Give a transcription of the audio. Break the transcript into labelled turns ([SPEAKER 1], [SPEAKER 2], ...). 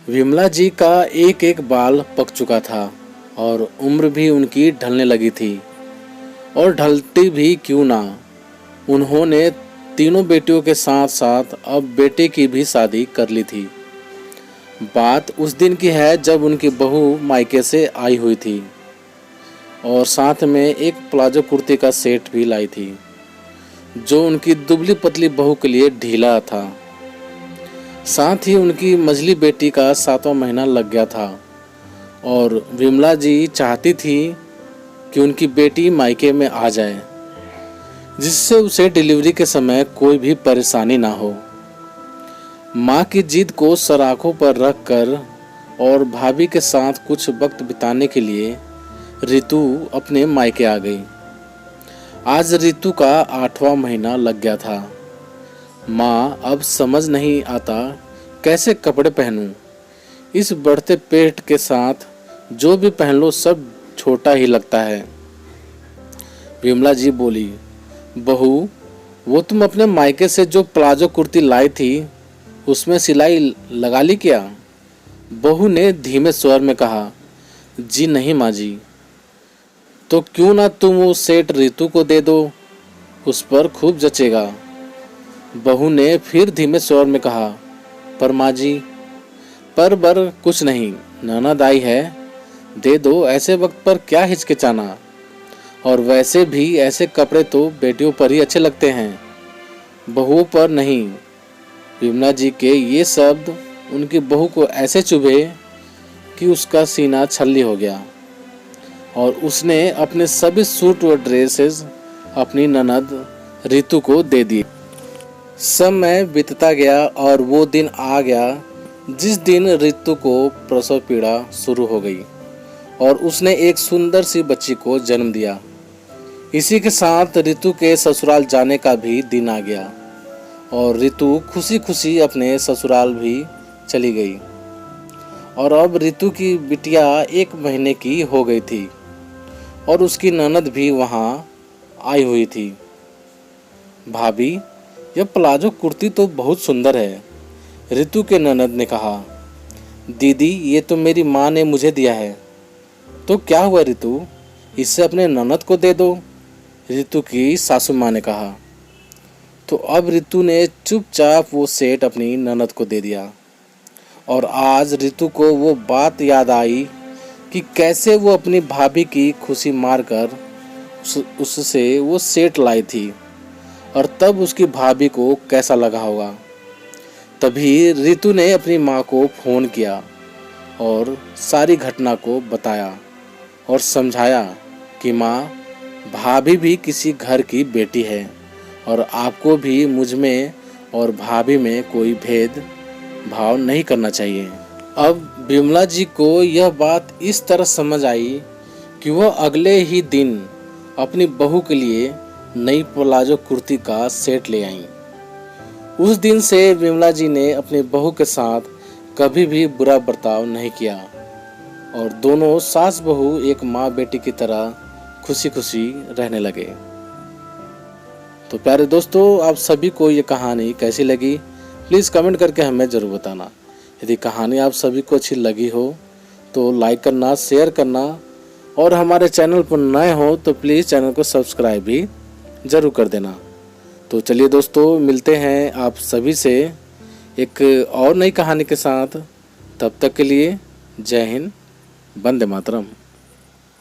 [SPEAKER 1] विमला जी का एक एक बाल पक चुका था और उम्र भी उनकी ढलने लगी थी। और ढलती भी क्यों ना, उन्होंने तीनों बेटियों के साथ साथ अब बेटे की भी शादी कर ली थी। बात उस दिन की है जब उनकी बहू मायके से आई हुई थी और साथ में एक प्लाजो कुर्ती का सेट भी लाई थी, जो उनकी दुबली पतली बहू के लिए ढीला था। साथ ही उनकी मझली बेटी का 7वां महीना लग गया था और विमला जी चाहती थी कि उनकी बेटी मायके में आ जाए, जिससे उसे डिलीवरी के समय कोई भी परेशानी ना हो। माँ की जिद को सराखों पर रख कर और भाभी के साथ कुछ वक्त बिताने के लिए रितु अपने मायके आ गई। आज रितु का 8वां महीना लग गया था। माँ अब समझ नहीं आता कैसे कपड़े पहनूं। इस बढ़ते पेट के साथ जो भी पहन लो सब छोटा ही लगता है। विमला जी बोली, बहू, वो तुम अपने मायके से जो प्लाजो कुर्ती लाई थी उसमें सिलाई लगा ली क्या? बहू ने धीमे स्वर में कहा, जी नहीं माँ जी। तो क्यों ना तुम वो सेट रितु को दे दो, उस पर खूब जचेगा। बहू ने फिर धीमे स्वर में कहा, पर माँ जी, पर बर कुछ नहीं, ननद आई है, दे दो, ऐसे वक्त पर क्या हिचकिचाना। और वैसे भी ऐसे कपड़े तो बेटियों पर ही अच्छे लगते हैं, बहुओं पर नहीं। विमला जी के ये शब्द उनकी बहू को ऐसे चुभे कि उसका सीना छल्ली हो गया और उसने अपने सभी सूट व ड्रेसेस अपनी ननद रितु को दे दिए। समय बीतता गया और वो दिन आ गया जिस दिन रितु को प्रसव पीड़ा शुरू हो गई और उसने एक सुंदर सी बच्ची को जन्म दिया। इसी के साथ रितु के ससुराल जाने का भी दिन आ गया और रितु खुशी खुशी अपने ससुराल भी चली गई। और अब रितु की बिटिया 1 महीने की हो गई थी और उसकी ननद भी वहाँ आई हुई थी। भाभी, यह प्लाजो कुर्ती तो बहुत सुंदर है, रितु के ननद ने कहा। दीदी, ये तो मेरी माँ ने मुझे दिया है। तो क्या हुआ रितु, इससे अपने ननद को दे दो, रितु की सासू माँ ने कहा। तो अब रितु ने चुपचाप वो सेट अपनी ननद को दे दिया। और आज रितु को वो बात याद आई कि कैसे वो अपनी भाभी की खुशी मारकर उससे वो सेट लाई थी और तब उसकी भाभी को कैसा लगा होगा। तभी रितु ने अपनी माँ को फ़ोन किया और सारी घटना को बताया और समझाया कि माँ, भाभी भी किसी घर की बेटी है और आपको भी मुझ में और भाभी में कोई भेद भाव नहीं करना चाहिए। अब विमला जी को यह बात इस तरह समझ आई कि वह अगले ही दिन अपनी बहू के लिए नई प्लाजो कुर्ती का सेट ले आईं। उस दिन से विमला जी ने अपनी बहू के साथ कभी भी बुरा बर्ताव नहीं किया और दोनों सास बहू एक माँ बेटी की तरह खुशी खुशी रहने लगे। तो प्यारे दोस्तों, आप सभी को ये कहानी कैसी लगी प्लीज़ कमेंट करके हमें ज़रूर बताना। यदि कहानी आप सभी को अच्छी लगी हो तो लाइक करना, शेयर करना और हमारे चैनल पर नए हो तो प्लीज़ चैनल को सब्सक्राइब भी ज़रूर कर देना। तो चलिए दोस्तों, मिलते हैं आप सभी से एक और नई कहानी के साथ। तब तक के लिए जय हिंद, वंदे मातरम।